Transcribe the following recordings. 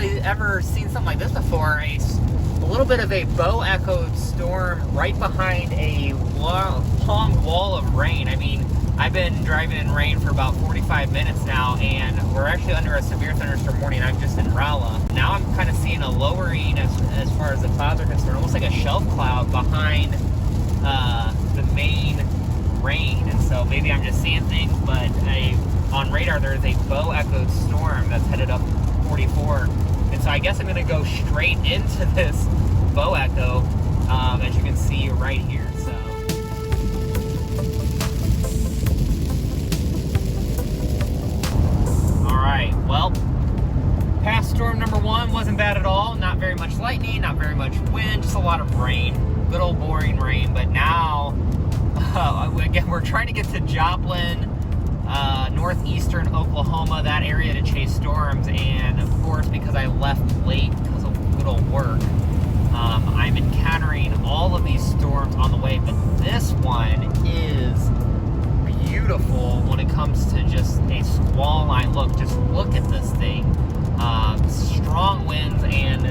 really ever seen something like this before. A little bit of a bow-echoed storm right behind a long wall of rain. I mean, I've been driving in rain for about 45 minutes now, and we're actually under a severe thunderstorm warning. I'm just in Rolla. Now I'm kind of seeing a lowering as far as the clouds are concerned, almost like a shelf cloud behind the main rain. And so maybe I'm just seeing things, but on radar there's a bow-echoed storm that's headed up 44. And so I guess I'm going to go straight into this bow echo, as you can see right here. So, all right. Well, past storm number 1 wasn't bad at all. Not very much lightning, not very much wind, just a lot of rain. Good old boring rain. But now, again, we're trying to get to Joplin, northeastern Oklahoma, that area to chase storms. And of course, because I left late because of good old work, I'm encountering all of these storms on the way. But this one is beautiful when it comes to just a squall line. Just look at this thing. Strong winds, and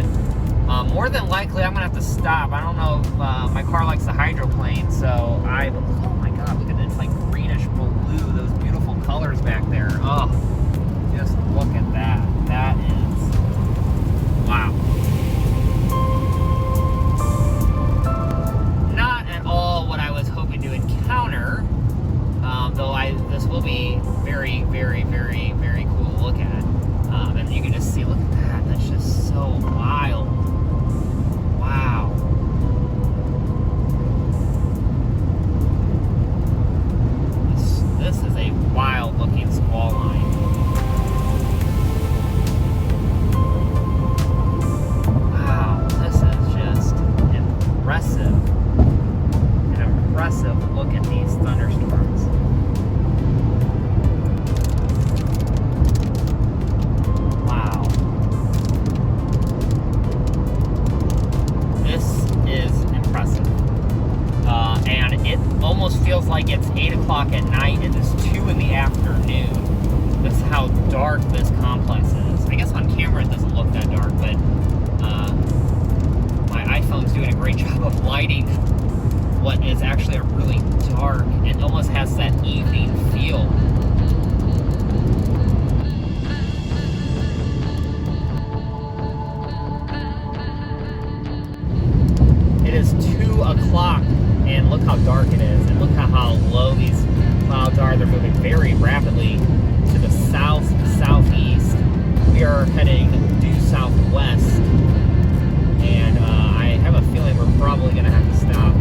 more than likely I'm gonna have to stop. I don't know if my car likes the hydroplane, so oh my god, look at this, like greenish blue, those beautiful colors back there. Oh, just look at that. That is, wow. Not at all what I was hoping to encounter, though this will be very, very, very, very cool to look at. And you can just see, look at that, that's just so wild. Wow. This is a wild looking squall line. Wow, this is just impressive. An impressive look at these thunderstorms. Wow. This is impressive. And it almost feels like it's 8 o'clock at night and it's 2 in the afternoon. That's how dark this complex is. I guess on camera it doesn't look that dark, but my iPhone's doing a great job of lighting what is actually a really dark, it almost has that evening feel. It is 2 o'clock, and look how dark it is, and look how low these clouds are. They're moving very rapidly to the south, southeast. We are heading due southwest, and I have a feeling we're probably going to have to stop.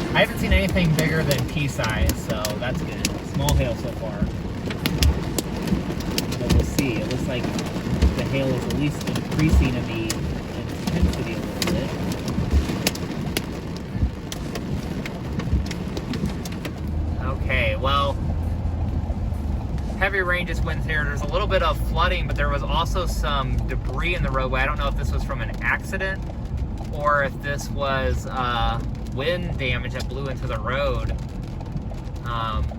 I haven't seen anything bigger than pea size, so that's good. Small hail so far. But we'll see. It looks like the hail is at least increasing in the intensity a little bit. Okay, well, heavy rain just went here. There's a little bit of flooding, but there was also some debris in the roadway. I don't know if this was from an accident or if this was wind damage that blew into the road.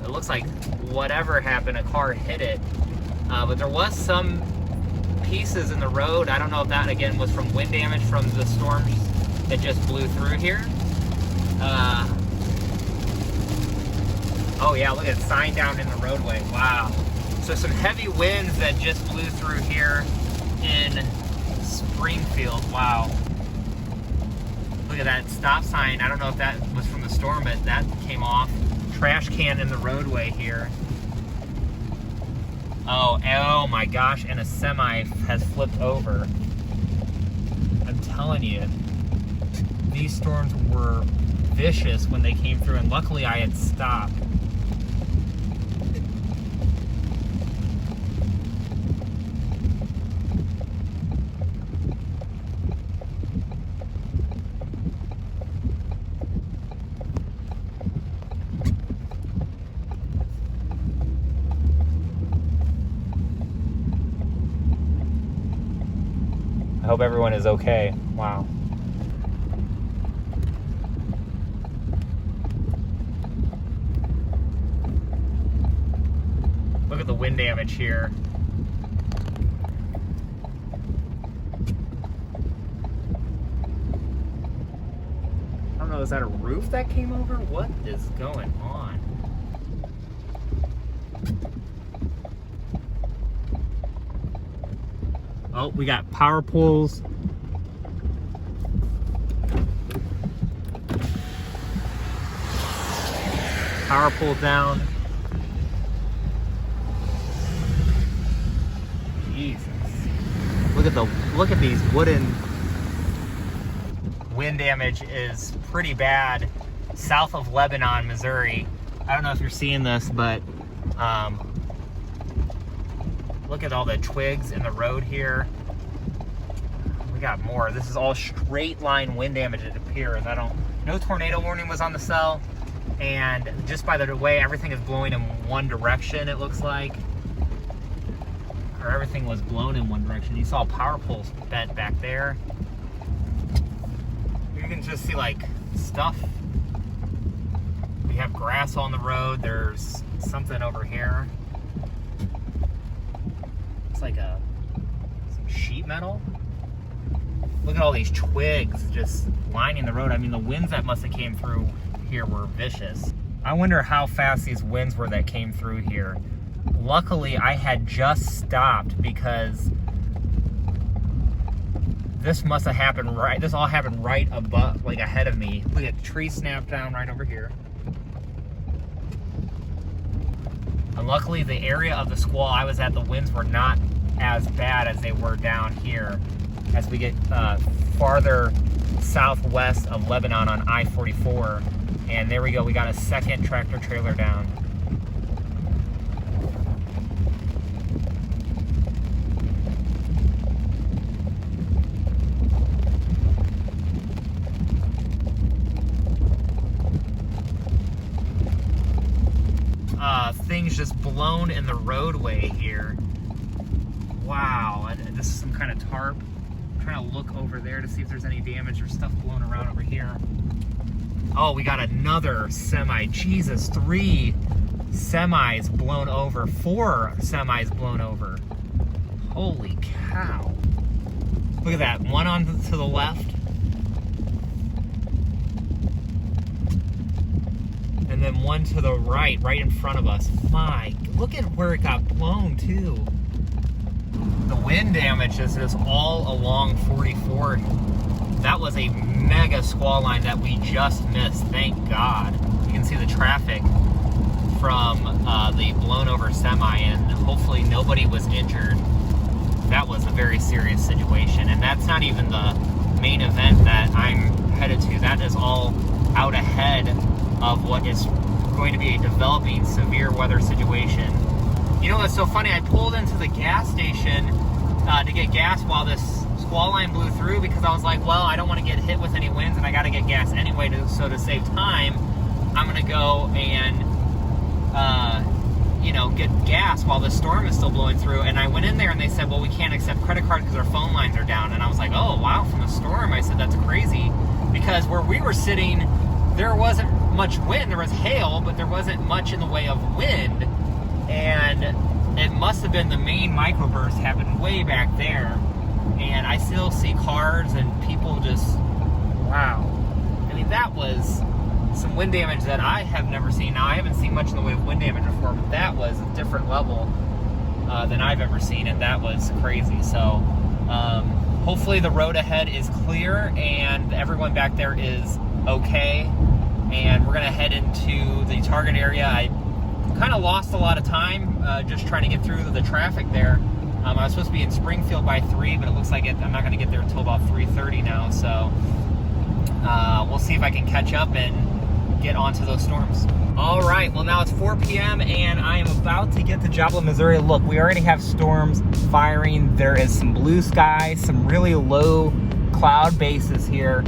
It looks like whatever happened, a car hit it. But there was some pieces in the road. I don't know if that, again, was from wind damage from the storms that just blew through here. Oh yeah, look at the sign down in the roadway. Wow. So some heavy winds that just blew through here. in Springfield. Wow. Look at that stop sign. I don't know if that was from the storm, but that came off. Trash can in the roadway here. Oh my gosh, and a semi has flipped over. I'm telling you, these storms were vicious when they came through, and luckily I had stopped. I hope everyone is okay. Wow. Look at the wind damage here. I don't know, is that a roof that came over? What is going on? Oh, we got power poles. Power pole down. Jesus. Look at these wooden. Wind damage is pretty bad south of Lebanon, Missouri. I don't know if you're seeing this, but look at all the twigs in the road here. We got more. This is all straight line wind damage, it appears. No tornado warning was on the cell, and just by the way everything is blowing in one direction, it looks like. Or everything was blown in one direction. You saw power poles bent back there. You can just see like stuff. We have grass on the road. There's something over here. It's like some sheet metal. Look at all these twigs just lining the road. I mean, the winds that must have came through here were vicious. I wonder how fast these winds were that came through here. Luckily, I had just stopped because this must have happened right. This all happened right above, like ahead of me. Look at the tree snapped down right over here. And luckily, the area of the squall I was at, the winds were not as bad as they were down here. As we get farther southwest of Lebanon on I-44. And there we go, we got a second tractor trailer down. Things just blown in the roadway here. Wow, and this is some kind of tarp. I'm trying to look over there to see if there's any damage or stuff blown around over here. Oh, we got another semi. Jesus, 3 semis blown over. 4 semis blown over. Holy cow. Look at that, one on to the left. And then one to the right in front of us. My, look at where it got blown too. The wind damage is just all along 44. That was a mega squall line that we just missed, thank God. You can see the traffic from the blown over semi, and hopefully nobody was injured. That was a very serious situation, and that's not even the main event that I'm headed to. That is all out ahead of what is going to be a developing severe weather situation. You know what's so funny? I pulled into the gas station to get gas while this squall line blew through, because I was like, well, I don't want to get hit with any winds and I got to get gas anyway, so to save time, I'm going to go and get gas while the storm is still blowing through. And I went in there and they said, well, we can't accept credit cards because our phone lines are down. And I was like, oh wow, from the storm. I said, that's crazy, because where we were sitting, there wasn't much wind. There was hail, but there wasn't much in the way of wind. And it must have been the main microburst happened way back there. And I still see cars and people just, wow. I mean, that was some wind damage that I have never seen. Now, I haven't seen much in the way of wind damage before, but that was a different level than I've ever seen, and that was crazy. So Hopefully the road ahead is clear and everyone back there is okay. And we're gonna head into the target area. I kind of lost a lot of time just trying to get through the traffic there. I was supposed to be in Springfield by 3, but it looks like I'm not gonna get there until about 3:30 now. So we'll see if I can catch up and get onto those storms. All right, well now it's 4 p.m. and I am about to get to Joplin, Missouri. Look, we already have storms firing. There is some blue sky, some really low cloud bases here.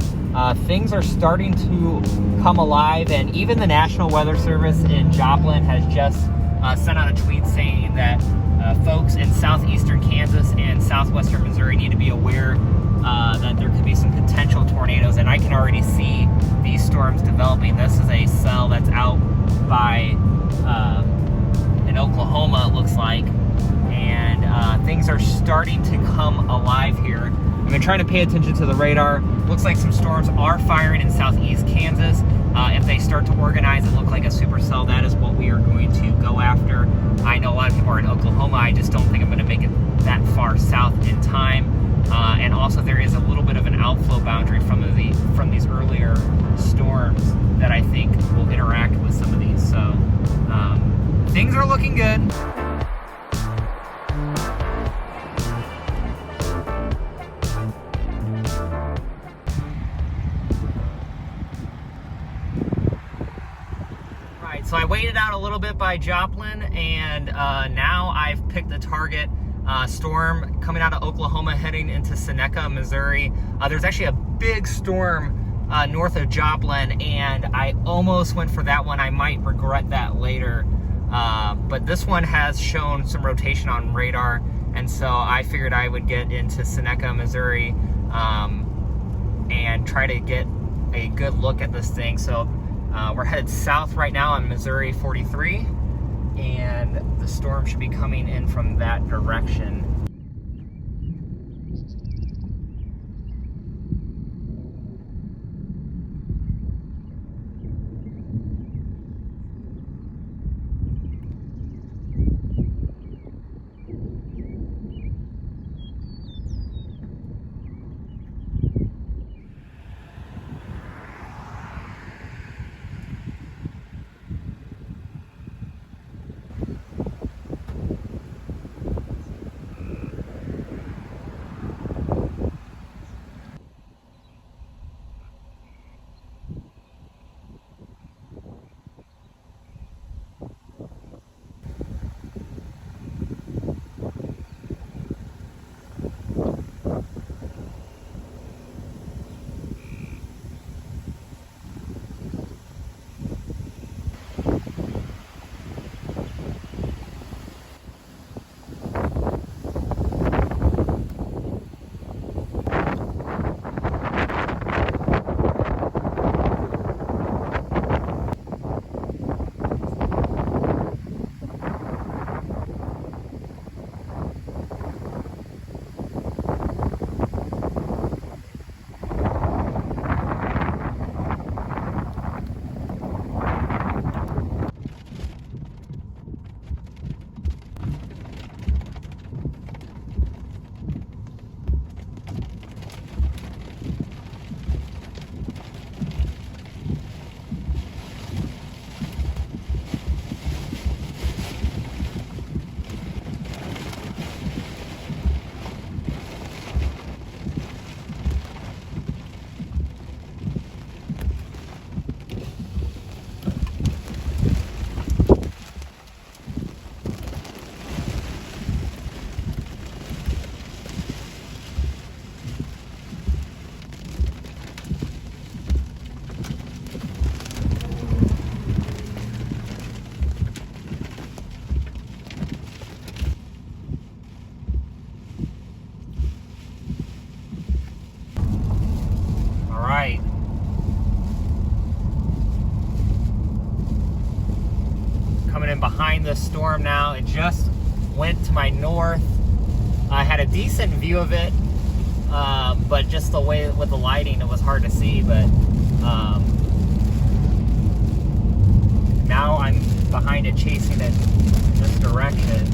Things are starting to come alive, and even the National Weather Service in Joplin has just sent out a tweet saying that folks in southeastern Kansas and southwestern Missouri need to be aware that there could be some potential tornadoes, and I can already see these storms developing. This is a cell that's out by in Oklahoma, it looks like, and things are starting to come alive here. I've been trying to pay attention to the radar. Looks like some storms are firing in southeast Kansas. If they start to organize and look like a supercell, that is what we are going to go after. I know a lot of people are in Oklahoma. I just don't think I'm going to make it that far south in time. And also there is a little bit of an outflow boundary from these earlier storms that I think will interact with some of these. So things are looking good. So I waited out a little bit by Joplin, and now I've picked the target. Storm coming out of Oklahoma heading into Seneca, Missouri. There's actually a big storm north of Joplin, and I almost went for that one. I might regret that later. But this one has shown some rotation on radar, and so I figured I would get into Seneca, Missouri, and try to get a good look at this thing. So we're headed south right now on Missouri 43, and the storm should be coming in from that direction. Behind the storm now. It just went to my north. I had a decent view of it, but just the way with the lighting, it was hard to see. But now I'm behind it, chasing it in this direction.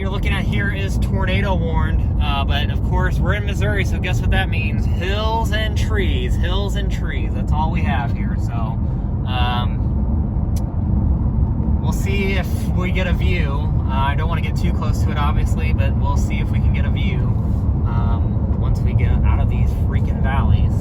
you're looking at here is tornado warned, but of course we're in Missouri, so guess what that means? Hills and trees, hills and trees. That's all we have here. So we'll see if we get a view. I don't want to get too close to it, obviously, but we'll see if we can get a view once we get out of these freaking valleys.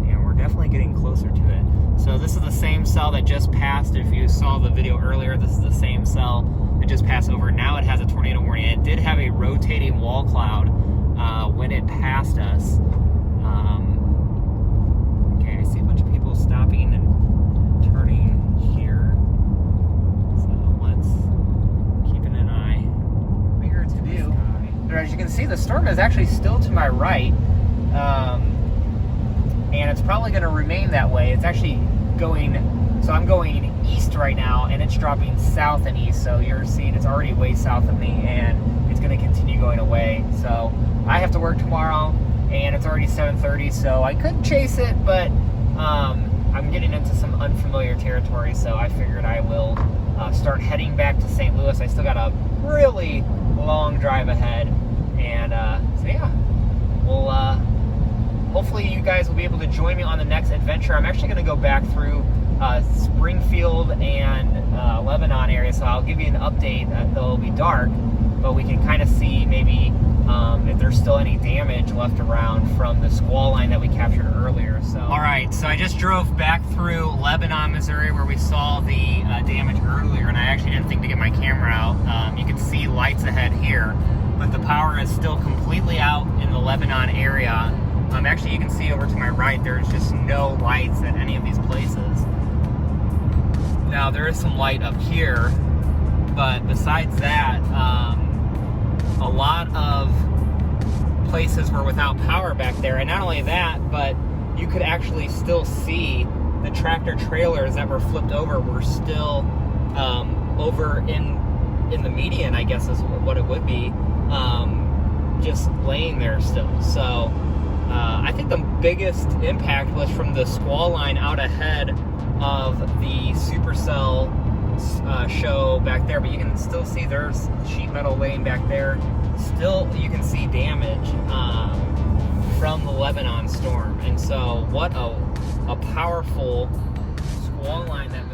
And we're definitely getting closer to it. So this is the same cell that just passed. If you saw the video earlier, this is the same cell that just passed over. Now it has a tornado warning. It did have a rotating wall cloud when it passed us. Okay, I see a bunch of people stopping and turning here. So let's keeping an eye. Bigger to do. As you can see, the storm is actually still to my right. And it's probably going to remain that way. It's actually going, so I'm going east right now, and it's dropping south and east. So you're seeing it's already way south of me, and it's going to continue going away. So I have to work tomorrow, and it's already 7:30. So I could chase it, but I'm getting into some unfamiliar territory. So I figured I will start heading back to St. Louis. I still got a really long drive ahead, and so yeah, we'll. Hopefully you guys will be able to join me on the next adventure. I'm actually going to go back through Springfield and Lebanon area, so I'll give you an update. It'll be dark, but we can kind of see maybe if there's still any damage left around from the squall line that we captured earlier. So, all right, so I just drove back through Lebanon, Missouri, where we saw the damage earlier, and I actually didn't think to get my camera out. You can see lights ahead here, but the power is still completely out in the Lebanon area. Actually, you can see over to my right, there's just no lights at any of these places. Now, there is some light up here, but besides that, a lot of places were without power back there. And not only that, but you could actually still see the tractor trailers that were flipped over were still over in the median, I guess is what it would be, just laying there still. So I think the biggest impact was from the squall line out ahead of the Supercell show back there, but you can still see there's sheet metal laying back there. Still, you can see damage from the Lebanon storm. And so what a powerful squall line that